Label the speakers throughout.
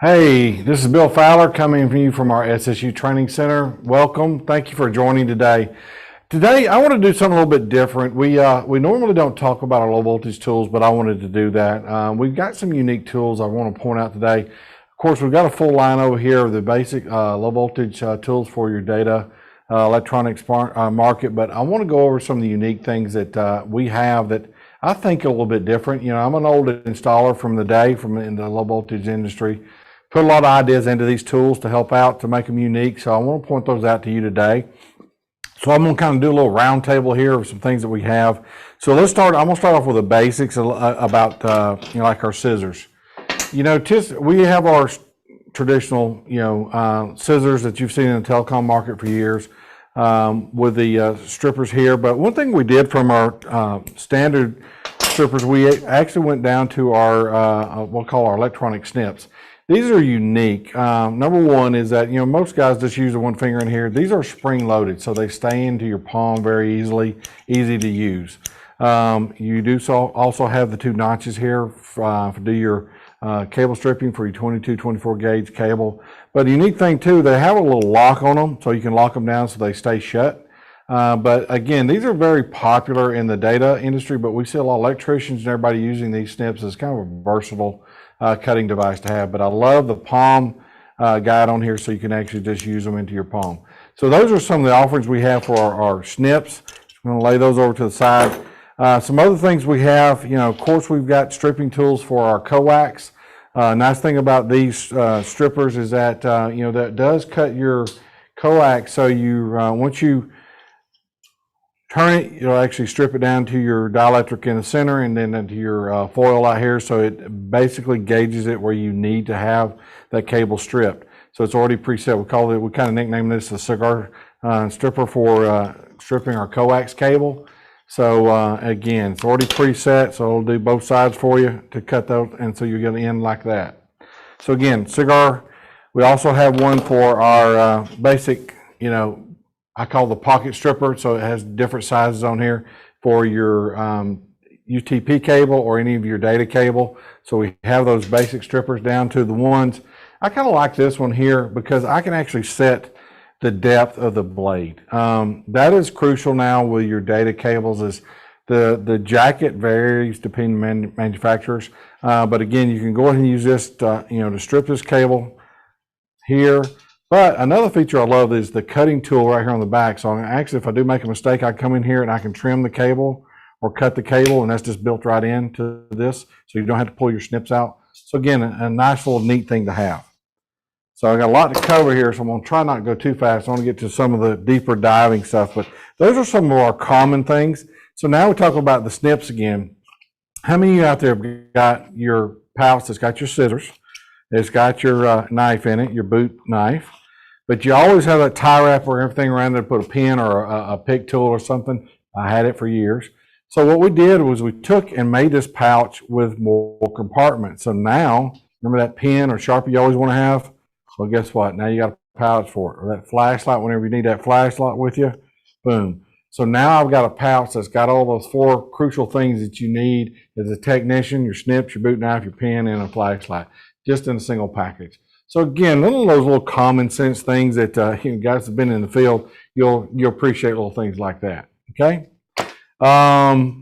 Speaker 1: Hey, this is Bill Fowler coming to you from our SSU Training Center. Welcome. Thank you for joining today. Today, I want to do something a little bit different. We normally don't talk about our low voltage tools, but I wanted to do that. We've got some unique tools I want to point out today. Of course, we've got a full line over here of the basic low voltage tools for your data electronics market, but I want to go over some of the unique things that we have that I think are a little bit different. You know, I'm an old installer from the day in the low voltage industry. Put a lot of ideas into these tools to help out, to make them unique. So I want to point those out to you today. So I'm going to kind of do a little round table here of some things that we have. So let's start. I'm going to start off with the basics about, like our scissors. You know, we have our traditional, scissors that you've seen in the telecom market for years with the strippers here. But one thing we did from our standard strippers, we actually went down to our, we'll call our electronic snips. These are unique. Number one is that, most guys just use the one finger in here. These are spring loaded, so they stay into your palm very easily, easy to use. You do also have the two notches here to do your cable stripping for your 22, 24 gauge cable. But the unique thing too, they have a little lock on them, so you can lock them down so they stay shut. But again, these are very popular in the data industry, but we see a lot of electricians and everybody using these snips as kind of a versatile cutting device to have. But I love the palm guide on here, so you can actually just use them into your palm. So those are some of the offerings we have for our snips. I'm going to lay those over to the side. Some other things we have, of course, we've got stripping tools for our coax. Nice thing about these strippers is that, that does cut your coax. So once you turn it, you'll actually strip it down to your dielectric in the center and then into your foil out here. So it basically gauges it where you need to have that cable stripped. So it's already preset. We kind of nicknamed this the cigar stripper for stripping our coax cable. So again, it's already preset, so it'll do both sides for you to cut those, and so you get an end like that. So again, cigar. We also have one for our basic, I call the pocket stripper, so it has different sizes on here for your UTP cable or any of your data cable. So we have those basic strippers down to the ones. I kind of like this one here because I can actually set the depth of the blade. That is crucial now with your data cables. Is the jacket varies depending on manufacturers, but again, you can go ahead and use this to strip this cable here. But another feature I love is the cutting tool right here on the back. So actually, if I do make a mistake, I come in here and I can trim the cable or cut the cable, and that's just built right into this, so you don't have to pull your snips out. So again, a nice little neat thing to have. So I got a lot to cover here, so I'm going to try not to go too fast. I want to get to some of the deeper diving stuff, but those are some of our common things. So now we talk about the snips again. How many of you out there have got your pouch that's got your scissors? It's got your knife in it, your boot knife. But you always have that tie wrap or everything around there to put a pin or a pick tool or something. I had it for years. So what we did was we took and made this pouch with more compartments. So now, remember that pin or Sharpie you always want to have? Well, guess what? Now you got a pouch for it. Or that flashlight, whenever you need that flashlight with you, boom. So now I've got a pouch that's got all those four crucial things that you need as a technician: your snips, your boot knife, your pin, and a flashlight, just in a single package. So again, those little common sense things that you guys have been in the field, you'll appreciate little things like that. Okay.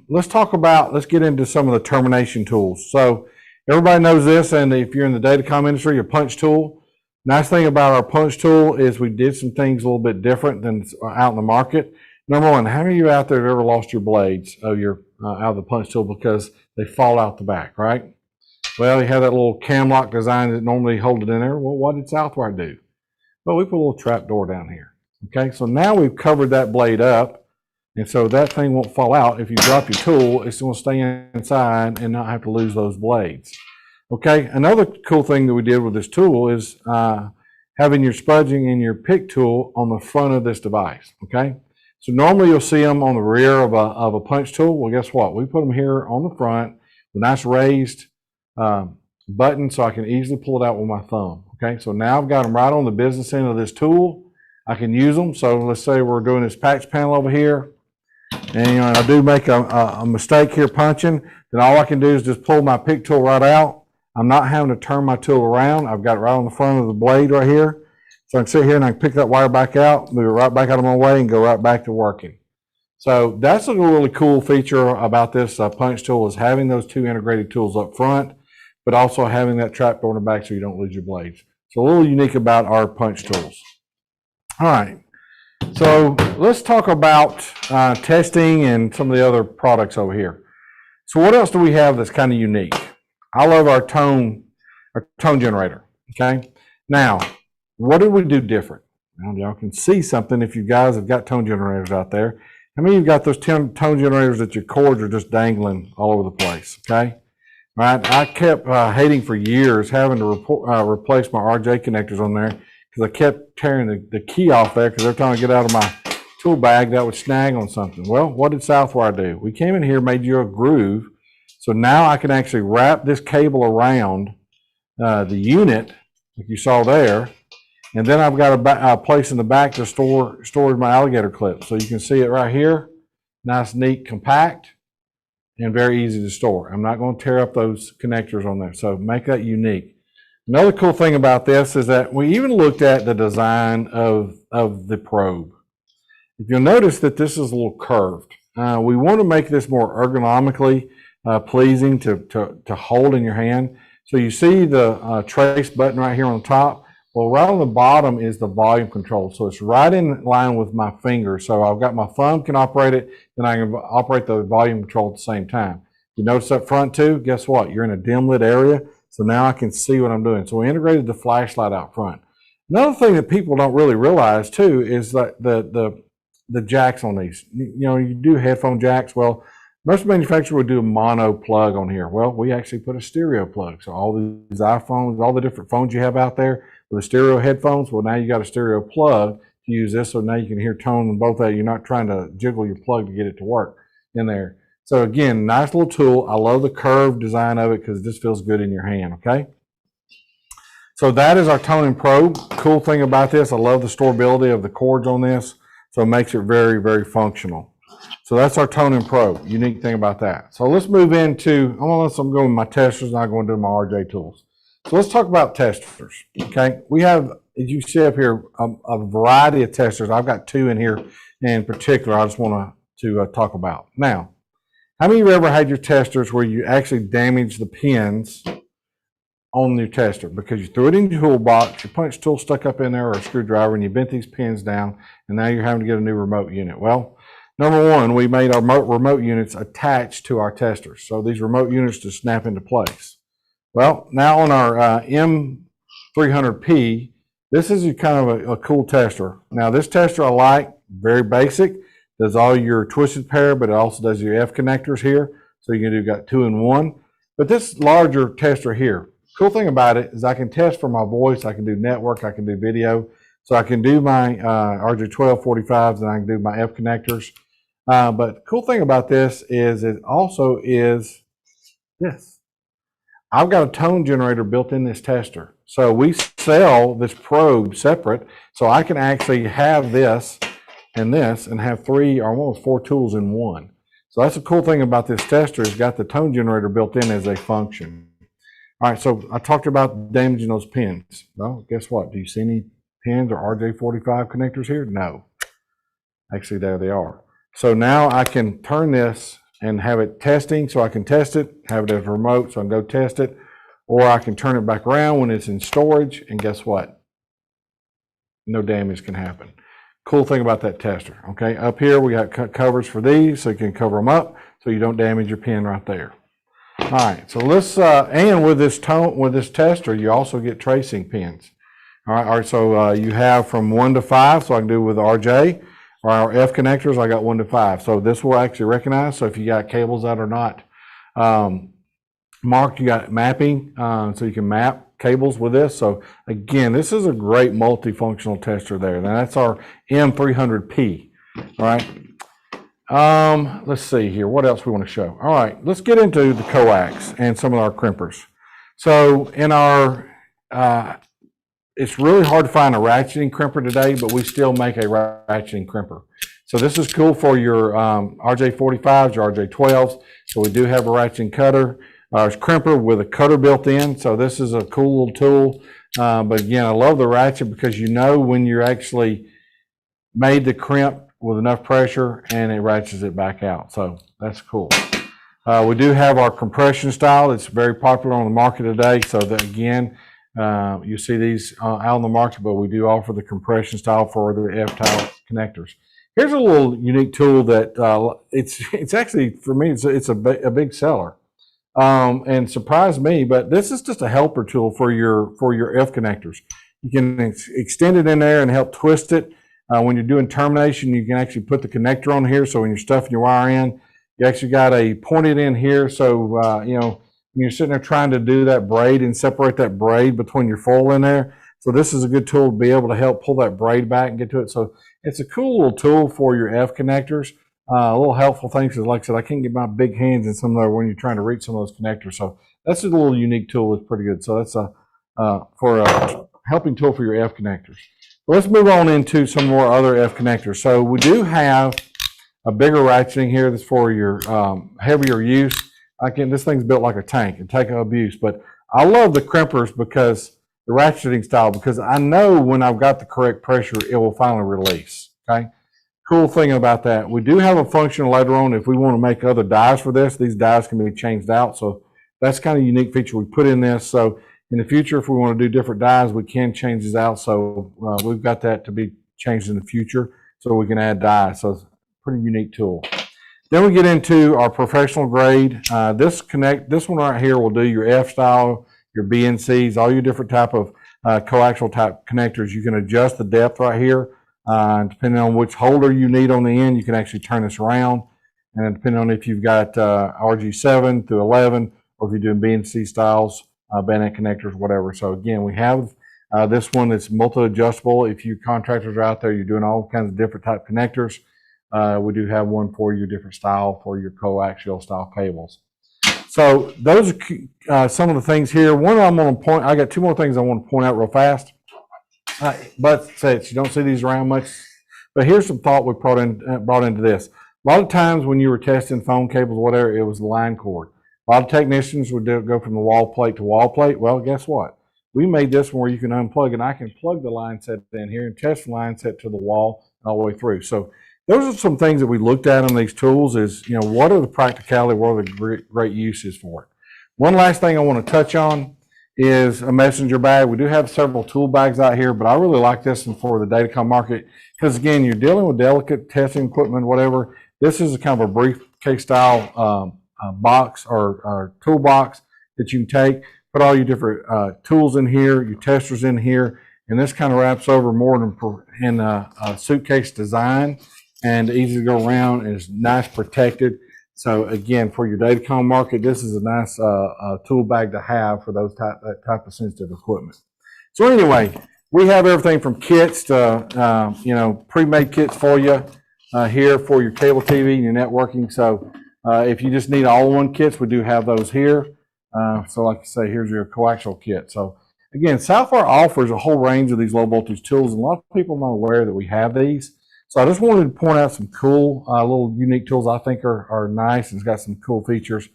Speaker 1: Let's get into some of the termination tools. So everybody knows this, and if you're in the datacom industry, your punch tool. Nice thing about our punch tool is we did some things a little bit different than out in the market. Number one, how many of you out there have ever lost your blades of your out of the punch tool because they fall out the back, right? Well, you have that little cam lock design that normally hold it in there. Well, what did Southwire do? Well, we put a little trap door down here. Okay, so now we've covered that blade up, and so that thing won't fall out. If you drop your tool, it's going to stay inside and not have to lose those blades. Okay, another cool thing that we did with this tool is having your spudging and your pick tool on the front of this device. Okay, so normally you'll see them on the rear of a punch tool. Well, guess what? We put them here on the front with nice raised button, so I can easily pull it out with my thumb. Okay, so now I've got them right on the business end of this tool. I can use them. So let's say we're doing this patch panel over here, and I do make a mistake here punching, then all I can do is just pull my pick tool right out. I'm not having to turn my tool around. I've got it right on the front of the blade right here. So I can sit here and I can pick that wire back out, move it right back out of my way, and go right back to working. So that's a really cool feature about this punch tool, is having those two integrated tools up front, but also having that trapdoor in the back so you don't lose your blades. So a little unique about our punch tools. All right, so let's talk about testing and some of the other products over here. So what else do we have that's kind of unique? I love our tone generator, okay? Now, what did we do different? Well, y'all can see something if you guys have got tone generators out there. How many of you got those tone generators that your cords are just dangling all over the place, okay? Right, I kept hating for years having to replace my RJ connectors on there because I kept tearing the key off there because they're trying to get out of my tool bag that would snag on something. Well, what did Southwire do? We came in here, made you a groove, so now I can actually wrap this cable around the unit, like you saw there, and then I've got a place in the back to store my alligator clip. So you can see it right here, nice, neat, compact, and very easy to store. I'm not going to tear up those connectors on there, so make that unique. Another cool thing about this is that we even looked at the design of the probe. If you'll notice that this is a little curved. We want to make this more ergonomically pleasing to hold in your hand. So you see the trace button right here on the top. Well, right on the bottom is the volume control. So it's right in line with my finger. So I've got my thumb can operate it, then I can operate the volume control at the same time. You notice up front too, guess what? You're in a dim lit area. So now I can see what I'm doing. So we integrated the flashlight out front. Another thing that people don't really realize too is that the jacks on these. You know, you do headphone jacks. Well, most manufacturers would do a mono plug on here. Well, we actually put a stereo plug. So all these iPhones, all the different phones you have out there with the stereo headphones, well, now you got a stereo plug to use this, so now you can hear tone in both of you. You're not trying to jiggle your plug to get it to work in there. So again, nice little tool. I love the curved design of it because it just feels good in your hand, okay? So that is our tone and probe. Cool thing about this, I love the storability of the cords on this, so it makes it very, very functional. So that's our tone and probe. Unique thing about that. So let's move into, I'm going with my testers, and I'm going to do my RJ tools. So let's talk about testers, okay? We have, as you see up here, a variety of testers. I've got two in here in particular I just want to talk about. Now, how many of you ever had your testers where you actually damaged the pins on your tester because you threw it in your toolbox, your punch tool stuck up in there, or a screwdriver, and you bent these pins down, and now you're having to get a new remote unit? Well, number one, we made our remote units attached to our testers. So these remote units just snap into place. Well, now on our M300P, this is kind of a cool tester. Now this tester I like, very basic, does all your twisted pair, but it also does your F connectors here. So you can do got 2 in 1. But this larger tester here, cool thing about it is I can test for my voice, I can do network, I can do video. So I can do my RJ1245s and I can do my F connectors. But cool thing about this is it also is this. I've got a tone generator built in this tester. So we sell this probe separate, so I can actually have this and have 3 or almost 4 tools in one. So that's a cool thing about this tester, it's got the tone generator built in as a function. All right, so I talked about damaging those pins. Well, guess what? Do you see any pins or RJ45 connectors here? No. Actually, there they are. So now I can turn this and have it testing, so I can test it, have it as a remote so I can go test it, or I can turn it back around when it's in storage, and guess what? No damage can happen. Cool thing about that tester, okay? Up here we got covers for these, so you can cover them up so you don't damage your pin right there. All right, so let's, and with this tester, you also get tracing pins. All right, so you have from 1 to 5, so I can do with RJ, or our F connectors, I got 1 to 5. So this will actually recognize, so if you got cables that are not marked, you got mapping, so you can map cables with this. So again, this is a great multifunctional tester there. Now that's our M300P, all right? Let's see here, what else we want to show. All right, let's get into the coax and some of our crimpers. So in our, it's really hard to find a ratcheting crimper today, but we still make a ratcheting crimper. So this is cool for your RJ45s, your RJ12s. So we do have a ratcheting cutter. It's crimper with a cutter built in, so this is a cool little tool. But again, I love the ratchet because you know when you're actually made the crimp with enough pressure and it ratchets it back out. So that's cool. We do have our compression style. It's very popular on the market today. So that again, you see these out on the market, but we do offer the compression style for the F-tile connectors. Here's a little unique tool that it's actually, for me, it's a big seller. And surprised me, but this is just a helper tool for your F connectors. You can extend it in there and help twist it. When you're doing termination, you can actually put the connector on here. So when you're stuffing your wire in, you actually got a pointed in here. So you know, when you're sitting there trying to do that braid and separate that braid between your foil in there. So this is a good tool to be able to help pull that braid back and get to it. So it's a cool little tool for your F connectors. A little helpful thing because, like I said, I can't get my big hands in some of there when you're trying to reach some of those connectors. So that's a little unique tool. It's pretty good. So that's for a helping tool for your F connectors. So let's move on into some more other F connectors. So we do have a bigger ratcheting here that's for your heavier use. Again, this thing's built like a tank and take abuse. But I love the crimpers because the ratcheting style, because I know when I've got the correct pressure, it will finally release. Okay. Cool thing about that, we do have a function later on if we want to make other dies for this. These dies can be changed out, so that's kind of a unique feature we put in this. So in the future, if we want to do different dies, we can change these out. So we've got that to be changed in the future, so we can add dies. So it's a pretty unique tool. Then we get into our professional grade. This one right here will do your F style, your BNCs, all your different type of coaxial type connectors. You can adjust the depth right here. Depending on which holder you need on the end, you can actually turn this around. And depending on if you've got RG7 through 11, or if you're doing BNC styles, bayonet connectors, whatever. So again, we have this one that's multi-adjustable. If you contractors are out there, you're doing all kinds of different type connectors. We do have one for your different style for your coaxial style cables. So those are some of the things here. One I'm going to point, I got two more things I want to point out real fast. But you don't see these around much. But here's some thought we brought into this. A lot of times when you were testing phone cables or whatever, it was the line cord. A lot of technicians would go from the wall plate to wall plate. Well, guess what? We made this one where you can unplug, and I can plug the line set in here and test the line set to the wall all the way through. So those are some things that we looked at on these tools is, you know, what are the practicality, what are the great uses for it. One last thing I want to touch on is a messenger bag. We do have several tool bags out here, but I really like this one for the datacom market because, again, you're dealing with delicate testing equipment, whatever. This is a kind of a briefcase style box or toolbox that you can take, put all your different tools in here, your testers in here, and this kind of wraps over more in a suitcase design and easy to go around and is nice protected. So again, for your datacom market, this is a nice tool bag to have for that type of sensitive equipment. So anyway, we have everything from kits to you know, pre-made kits for you here for your cable TV and your networking. So if you just need all-in-one kits, we do have those here. So like I say, here's your coaxial kit. So again, Southwire offers a whole range of these low voltage tools, and a lot of people are not aware that we have these. So I just wanted to point out some cool little unique tools I think are nice and it's got some cool features,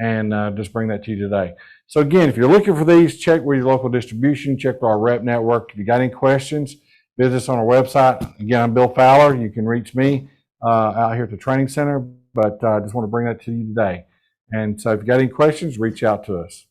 Speaker 1: and just bring that to you today. So again, if you're looking for these, check with your local distribution, check with our rep network. If you got any questions, visit us on our website. Again, I'm Bill Fowler. You can reach me out here at the training center, but I just want to bring that to you today. And so if you got any questions, reach out to us.